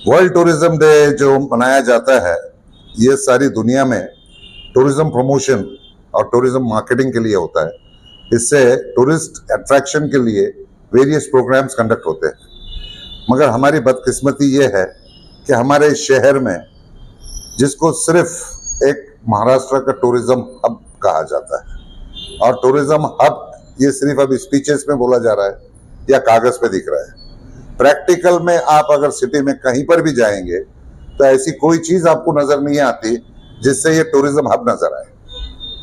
World tourism day जो मनाया जाता है, ये सारी दुनिया में टूरिज्म प्रमोशन और टूरिज्म मार्केटिंग के लिए होता है। इससे टूरिस्ट अट्रैक्शन के लिए वेरियस प्रोग्राम्स कंडक्ट होते हैं। मगर हमारी बदकिस्मती ये है कि हमारे शहर में, जिसको सिर्फ एक महाराष्ट्र का टूरिज्म हब कहा जाता है, और टूरिज्म हब ये सिर्फ अभी स्पीचेस में बोला जा रहा है या कागज पे दिख रहा है। प्रैक्टिकल में आप अगर सिटी में कहीं पर भी जाएंगे तो ऐसी कोई चीज आपको नजर नहीं आती जिससे ये टूरिज्म हब नजर आए।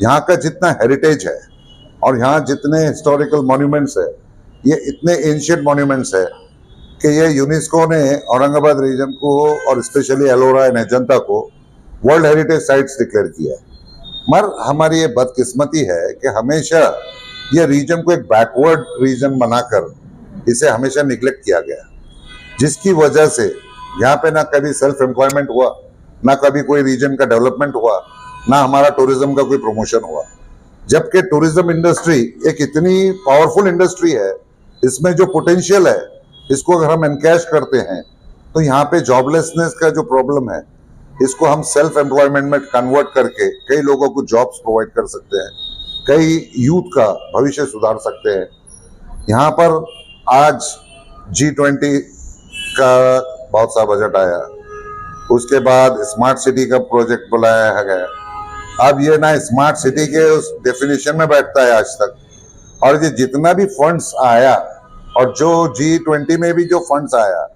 यहाँ का जितना हेरिटेज है और यहाँ जितने हिस्टोरिकल मॉन्यूमेंट्स है, ये इतने एंशिएंट मॉन्यूमेंट्स है कि ये यूनेस्को ने औरंगाबाद रीजन को और स्पेशली एलोरा एंड अजंता को वर्ल्ड हेरिटेज साइट्स डिक्लेयर किया है। मगर हमारी ये बदकिस्मती है कि हमेशा ये रीजन को एक बैकवर्ड रीजन बनाकर इसे हमेशा निग्लेक्ट किया गया, जिसकी वजह से यहाँ पे ना कभी सेल्फ एम्प्लॉयमेंट हुआ, ना कभी कोई रीजन का डेवलपमेंट हुआ, ना हमारा टूरिज्म का कोई प्रमोशन हुआ। जबकि टूरिज्म इंडस्ट्री एक इतनी पावरफुल इंडस्ट्री है, इसमें जो पोटेंशियल है, इसको अगर हम एनकैश करते हैं तो यहाँ पे जॉबलेसनेस का जो प्रॉब्लम है, इसको हम सेल्फ एम्प्लॉयमेंट में कन्वर्ट करके कई लोगों को जॉब्स प्रोवाइड कर सकते हैं, कई यूथ का भविष्य सुधार सकते हैं। यहाँ पर आज G20 का बहुत सा बजट आया, उसके बाद स्मार्ट सिटी का प्रोजेक्ट बुलाया गया। अब ये ना स्मार्ट सिटी के उस डेफिनेशन में बैठता है आज तक, और ये जितना भी फंड्स आया और जो G20 में भी जो फंड्स आया,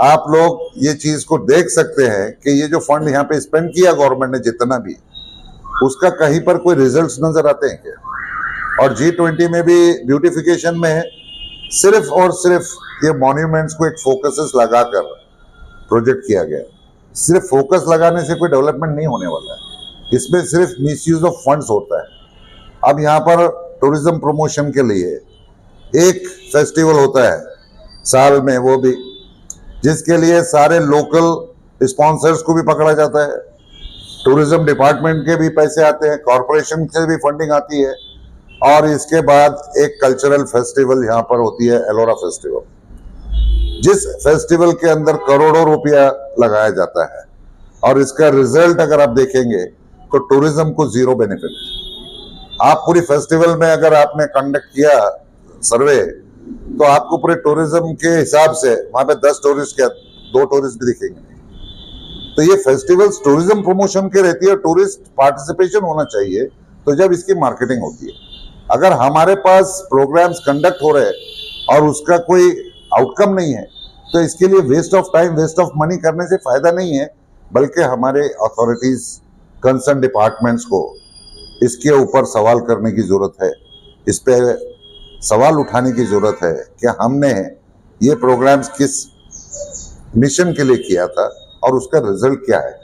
आप लोग ये चीज को देख सकते हैं कि ये जो फंड यहाँ पे स्पेंड किया गवर्नमेंट ने जितना भी, उसका कहीं पर कोई रिजल्ट्स नजर आते हैं क्या? और G20 में भी ब्यूटिफिकेशन में सिर्फ और सिर्फ ये मॉन्यूमेंट्स को एक फोकसेस लगाकर प्रोजेक्ट किया गया। सिर्फ फोकस लगाने से कोई डेवलपमेंट नहीं होने वाला है, इसमें सिर्फ मिसयूज ऑफ फंड्स होता है। अब यहाँ पर टूरिज्म प्रमोशन के लिए एक फेस्टिवल होता है साल में, वो भी जिसके लिए सारे लोकल स्पॉन्सर्स को भी पकड़ा जाता है, टूरिज्म डिपार्टमेंट के भी पैसे आते हैं, कॉरपोरेशन से भी फंडिंग आती है, और इसके बाद एक कल्चरल फेस्टिवल यहाँ पर होती है, एलोरा फेस्टिवल, जिस फेस्टिवल के अंदर करोड़ों रुपया लगाया जाता है। और इसका रिजल्ट अगर आप देखेंगे तो टूरिज्म को जीरो बेनिफिट है। आप पूरी फेस्टिवल में अगर आपने कंडक्ट किया सर्वे, तो आपको पूरे टूरिज्म के हिसाब से वहां पे 10 टूरिस्ट क्या 2 टूरिस्ट भी दिखेंगे। तो ये फेस्टिवल्स टूरिज्म प्रमोशन के रहती है, टूरिस्ट पार्टिसिपेशन होना चाहिए, तो जब इसकी मार्केटिंग होती है। अगर हमारे पास प्रोग्राम्स कंडक्ट हो रहे हैं और उसका कोई आउटकम नहीं है, तो इसके लिए waste of time, waste of money करने से फायदा नहीं है, बल्कि हमारे अथॉरिटीज, कंसर्न डिपार्टमेंट्स को इसके ऊपर सवाल करने की जरूरत है। इस पे सवाल उठाने की जरूरत है कि हमने ये प्रोग्राम्स किस मिशन के लिए किया था और उसका रिजल्ट क्या है।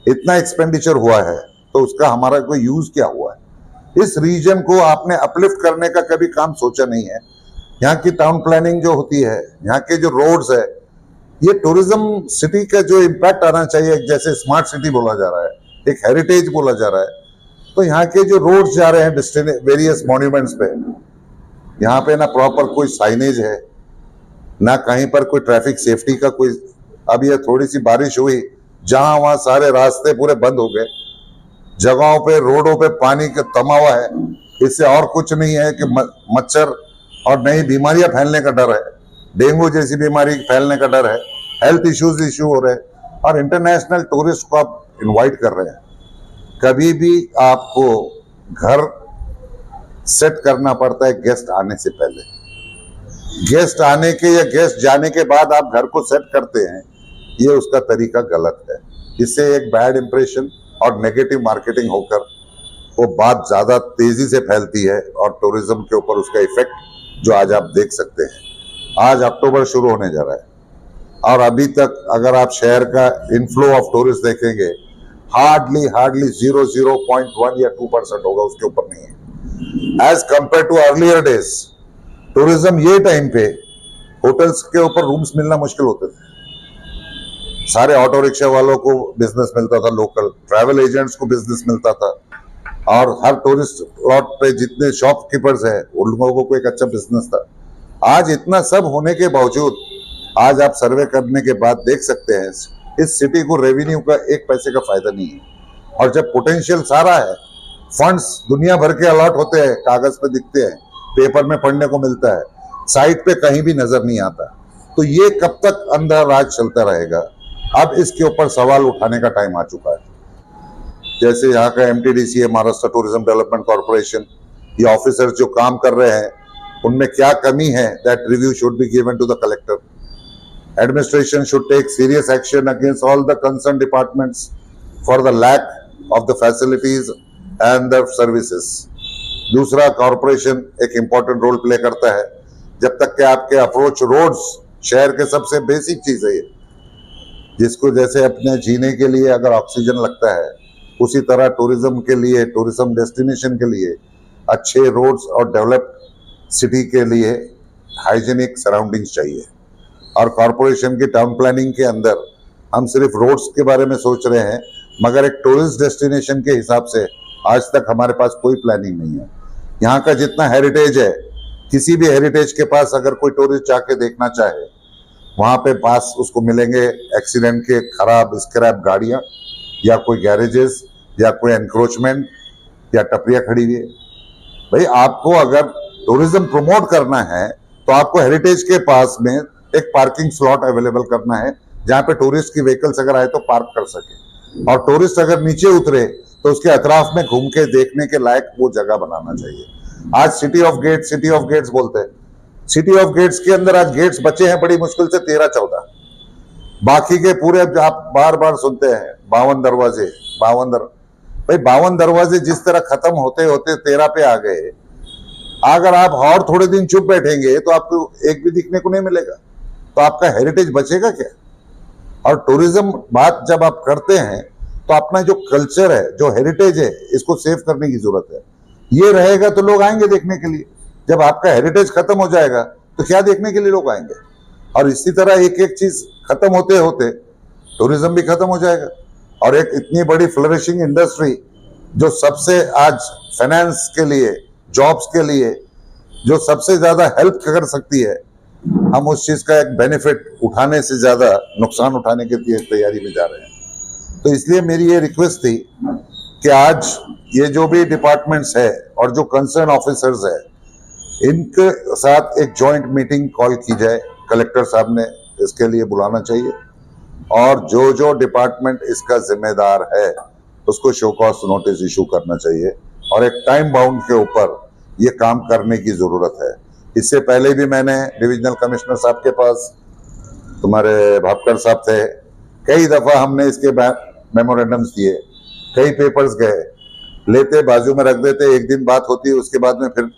इतना एक्सपेंडिचर हुआ है तो उसका हमारा कोई यूज क्या हुआ है। इस रीजन को आपने अपलिफ्ट करने का कभी काम सोचा नहीं है। यहाँ की टाउन प्लानिंग जो होती है, यहाँ के जो रोड्स है, ये टूरिज्म सिटी का जो इम्पैक्ट आना चाहिए, जैसे स्मार्ट सिटी बोला जा रहा है, एक हेरिटेज बोला जा रहा है, तो यहाँ के जो रोड्स जा रहे हैं वेरियस मॉन्यूमेंट्स पे, यहाँ पे ना प्रॉपर कोई साइनेज है, ना कहीं पर कोई ट्रैफिक सेफ्टी का कोई। अब ये थोड़ी सी बारिश हुई, जहां वहां सारे रास्ते पूरे बंद हो गए, जगहों पे रोडों पे पानी का तमा हुआ है। इससे और कुछ नहीं है कि मच्छर और नई बीमारियां फैलने का डर है, डेंगू जैसी बीमारी फैलने का डर है, हेल्थ इश्यू हो रहे हैं, और इंटरनेशनल टूरिस्ट को आप इनवाइट कर रहे हैं। कभी भी आपको घर सेट करना पड़ता है गेस्ट आने से पहले। गेस्ट आने के या गेस्ट जाने के बाद आप घर को सेट करते हैं, ये उसका तरीका गलत है। इससे एक बैड इंप्रेशन और नेगेटिव मार्केटिंग होकर वो बात ज्यादा तेजी से फैलती है, और टूरिज्म के ऊपर उसका इफेक्ट जो आज आप देख सकते हैं। आज अक्टूबर शुरू होने जा रहा है और अभी तक अगर आप शहर का इनफ्लो ऑफ टूरिस्ट देखेंगे, हार्डली 0.1 या 2% होगा, उसके ऊपर नहीं है। As compare to earlier days, tourism ये टाइम पे होटल्स के ऊपर रूम्स मिलना मुश्किल होते थे। सारे ऑटो रिक्शा वालों को बिजनेस मिलता था, लोकल ट्रैवल एजेंट्स को बिजनेस मिलता था, और हर टूरिस्ट प्लॉट पे जितने शॉपकीपर्स हैं उन लोगों को एक अच्छा बिजनेस था। आज इतना सब होने के बावजूद आज आप सर्वे करने के बाद देख सकते हैं इस सिटी को रेवेन्यू का एक पैसे का फायदा नहीं है, और जब पोटेंशियल सारा है, फंड्स दुनिया भर के अलॉट होते हैं, कागज पे दिखते हैं, पेपर में पढ़ने को मिलता है, साइट पे कहीं भी नजर नहीं आता, तो ये कब तक अंधा राज चलता रहेगा? अब इसके ऊपर सवाल उठाने का टाइम आ चुका है। जैसे यहाँ का MTDC है, महाराष्ट्र टूरिज्म डेवलपमेंट कॉर्पोरेशन, ये ऑफिसर जो काम कर रहे हैं उनमें क्या कमी है, that review should be given to the collector. Administration should take serious action against all the concerned departments for the lack of the facilities and the services. दूसरा, कॉर्पोरेशन एक इम्पोर्टेंट रोल प्ले करता है. जब तक कि आपके approach roads शहर के सबसे बेसिक चीज है, जिसको जैसे अपने जीने के लिए अगर ऑक्सीजन लगता है, उसी तरह टूरिज्म के लिए, टूरिज्म डेस्टिनेशन के लिए अच्छे रोड्स और डेवलप्ड सिटी के लिए हाइजीनिक सराउंडिंग्स चाहिए. और कॉरपोरेशन की टाउन प्लानिंग के अंदर हम सिर्फ रोड्स के बारे में सोच रहे हैं, मगर एक टूरिस्ट डेस्टिनेशन के हिसाब से आज तक हमारे पास कोई प्लानिंग नहीं है. यहाँ का जितना हेरिटेज है, किसी भी हेरिटेज के पास अगर कोई टूरिस्ट जाके देखना चाहे, वहाँ पे पास उसको मिलेंगे एक्सीडेंट के खराब स्क्रैप गाड़ियाँ, या कोई गैरेजेस, या कोई एनक्रोचमेंट, या टपरियाँ खड़ी हुई है. भाई, आपको अगर टूरिज्म प्रमोट करना है तो आपको हेरिटेज के पास में एक पार्किंग स्लॉट अवेलेबल करना है, जहां पे टूरिस्ट की व्हीकल्स अगर आए तो पार्क कर सके, और टूरिस्ट अगर नीचे उतरे तो उसके अतराफ में घूम के देखने के लायक वो जगह बनाना चाहिए. आज सिटी ऑफ गेट्स बोलते हैं. सिटी ऑफ गेट्स के अंदर आज गेट्स बचे हैं बड़ी मुश्किल से 13-14. बाकी के पूरे आप बार बार सुनते हैं 52 दरवाजे. भाई 52 दरवाजे जिस तरह खत्म होते होते 13 पे आ गए, अगर आप और थोड़े दिन चुप बैठेंगे तो आपको एक भी दिखने को नहीं मिलेगा, तो आपका हेरिटेज बचेगा क्या? और टूरिज्म बात जब आप करते हैं तो अपना जो कल्चर है, जो हेरिटेज है, इसको सेव करने की जरूरत है. ये रहेगा तो लोग आएंगे देखने के लिए. जब आपका हेरिटेज खत्म हो जाएगा तो क्या देखने के लिए लोग आएंगे? और इसी तरह एक एक चीज खत्म होते होते टूरिज्म भी खत्म हो जाएगा. और एक इतनी बड़ी फ्लरिशिंग इंडस्ट्री जो सबसे आज फाइनेंस के लिए, जॉब्स के लिए जो सबसे ज्यादा हेल्प कर सकती है, हम उस चीज का एक बेनिफिट उठाने से ज्यादा नुकसान उठाने की तैयारी में जा रहे हैं. तो इसलिए मेरी ये रिक्वेस्ट थी कि आज ये जो भी डिपार्टमेंट्स है और जो कंसर्न ऑफिसर्स है, इनके साथ एक जॉइंट मीटिंग कॉल की जाए. कलेक्टर साहब ने इसके लिए बुलाना चाहिए, और जो जो डिपार्टमेंट इसका जिम्मेदार है उसको शो कॉज नोटिस इशू करना चाहिए, और एक टाइम बाउंड के ऊपर ये काम करने की जरूरत है. इससे पहले भी मैंने डिविजनल कमिश्नर साहब के पास, तुम्हारे भापकर साहब थे, कई दफा हमने इसके मेमोरेंडम्स दिए, कई पेपर्स गए, लेते बाजू में रख देते, एक दिन बात होती है, उसके बाद में फिर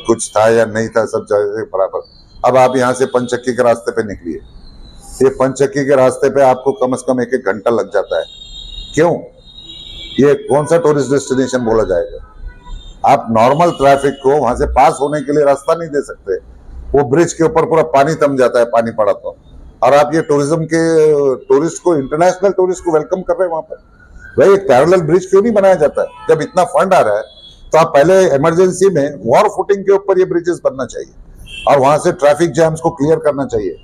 कुछ था या नहीं था, सब जगह बराबर. अब आप यहाँ से पंचक्की के रास्ते पे निकलिए, ये पंचक्की के रास्ते पे आपको कम से कम 1-1 घंटा लग जाता है. क्यों? ये कौन सा टूरिस्ट डेस्टिनेशन बोला जाएगा? आप नॉर्मल ट्रैफिक को वहां से पास होने के लिए रास्ता नहीं दे सकते. वो ब्रिज के ऊपर पूरा पानी तम जाता है, पानी पड़ा तो. और आप ये टूरिज्म के टूरिस्ट को, इंटरनेशनल टूरिस्ट को वेलकम कर रहे हैं वहां पर. भाई, एक पैरेलल ब्रिज क्यों नहीं बनाया जाता है? जब इतना फंड आ रहा है तो आप पहले इमरजेंसी में वॉर फुटिंग के ऊपर ये ब्रिजेस बनना चाहिए, और वहां से ट्रैफिक जैम्स को क्लियर करना चाहिए.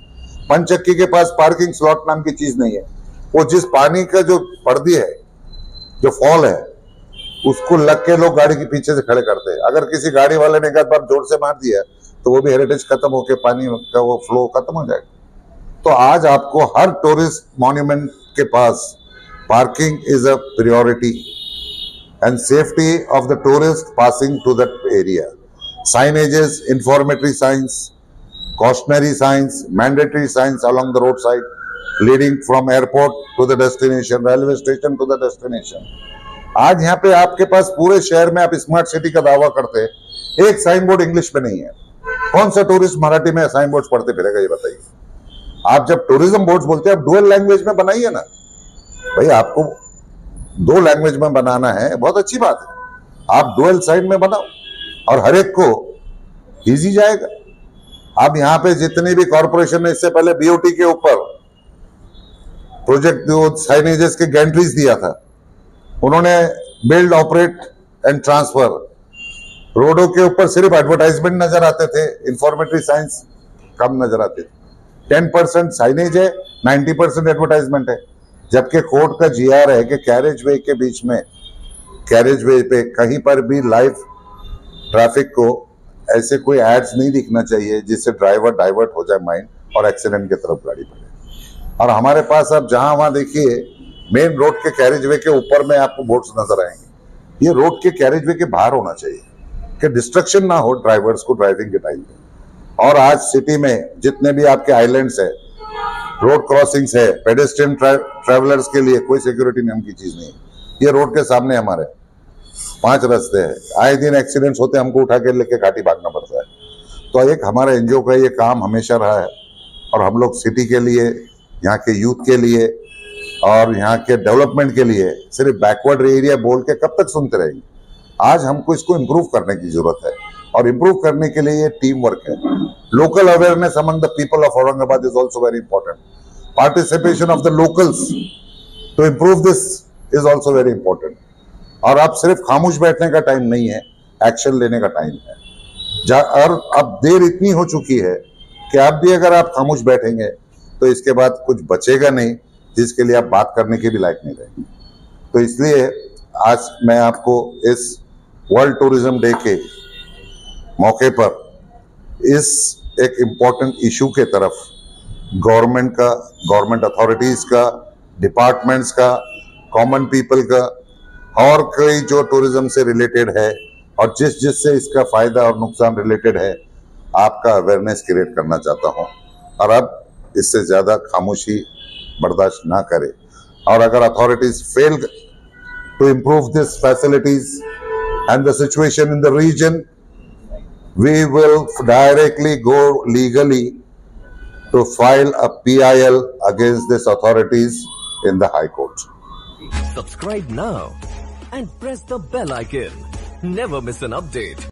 पंचक्की के पास पार्किंग स्लॉट नाम की चीज नहीं है. वो जिस पानी का जो पर्दी है, जो फॉल है, उसको लग के लोग गाड़ी के पीछे से खड़े करते हैं. अगर किसी गाड़ी वाले ने एक बार जोर से मार दिया तो वो भी हेरिटेज खत्म होकर पानी का वो फ्लो खत्म हो जाएगा. तो आज आपको हर टूरिस्ट मॉन्यूमेंट के पास parking is a priority, and safety of the tourist passing to that area. Signages, informatory signs, cautionary signs, mandatory signs along the roadside, leading from airport to the destination, railway station to the destination. आज यहाँ पे आपके पास पूरे शहर में आप smart city का दावा करते हैं, एक साइन बोर्ड इंग्लिश में नहीं है. कौन सा टूरिस्ट मराठी में साइन बोर्ड पढ़ते फिरेगा, ये बताइए? आप जब टूरिज्म बोर्ड बोलते हैं, आप डुअल लैंग्वेज में बनाइए ना. भाई, आपको 2 लैंग्वेज में बनाना है, बहुत अच्छी बात है, आप डुअल साइन में बनाओ और हर एक को इजी जाएगा. अब यहाँ पे जितनी भी कॉर्पोरेशन ने इससे पहले BOT के ऊपर प्रोजेक्ट जो साइनेजेस के गैंट्रीज दिया था, उन्होंने बिल्ड, ऑपरेट एंड ट्रांसफर, रोडों के ऊपर सिर्फ एडवर्टाइजमेंट नजर आते थे, इंफॉर्मेटरी साइंस कम नजर आते थे. 10% साइनेज है, 90% एडवर्टाइजमेंट है। जबकि कोर्ट का जीआर है कि कैरेज वे के बीच में, कैरेज वे पे कहीं पर भी लाइव ट्रैफिक को ऐसे कोई एड्स नहीं दिखना चाहिए जिससे ड्राइवर डाइवर्ट हो जाए माइंड और एक्सीडेंट की तरफ गाड़ी बढ़े। और हमारे पास अब जहां वहां देखिए मेन रोड के कैरेज वे के ऊपर में आपको बोर्ड्स नजर आएंगे। ये रोड के कैरेज वे के बाहर होना चाहिए कि डिस्ट्रक्शन ना हो ड्राइवर्स को ड्राइविंग के टाइम पे। और आज सिटी में जितने भी आपके आइलैंड्स है, रोड क्रॉसिंग्स है, पेडेस्ट्रियन ट्रैवलर्स के लिए कोई सिक्योरिटी नाम की चीज नहीं है। ये रोड के सामने हमारे 5 रास्ते हैं, आए दिन एक्सीडेंट्स होते हैं, हमको उठा के लेके घाटी भागना पड़ता है। तो एक हमारा एनजीओ का ये काम हमेशा रहा है और हम लोग सिटी के लिए, यहाँ के यूथ के लिए और यहाँ के डेवलपमेंट के लिए सिर्फ बैकवर्ड एरिया बोल के कब तक सुनते रहेंगे। आज हमको इसको इम्प्रूव करने की जरूरत है और इम्प्रूव करने के लिए ये टीम वर्क है। Local awareness among the people of Aurangabad is also very important. Participation of the locals to improve this is also very important. और अब सिर्फ खामोश बैठने का टाइम नहीं है, एक्शन लेने का टाइम है। और अब देर इतनी हो चुकी है कि अब भी अगर आप खामोश बैठेंगे तो इसके बाद कुछ बचेगा नहीं जिसके लिए आप बात करने के भी लायक नहीं रहेंगे। तो इसलिए आज मैं आपको इस वर्ल्ड टूरिज्म डे के मौके पर इस एक इम्पॉर्टेंट इशू के तरफ गवर्नमेंट अथॉरिटीज का, डिपार्टमेंट्स का, कॉमन पीपल का और कई जो टूरिज्म से रिलेटेड है और जिससे इसका फायदा और नुकसान रिलेटेड है, आपका अवेयरनेस क्रिएट करना चाहता हूं। और अब इससे ज्यादा खामोशी बर्दाश्त ना करे। और अगर authorities fail to improve this facilities and the situation in the region, we will directly go legally to file a PIL against this authorities in the high court. Subscribe now and press the bell icon. Never miss an update.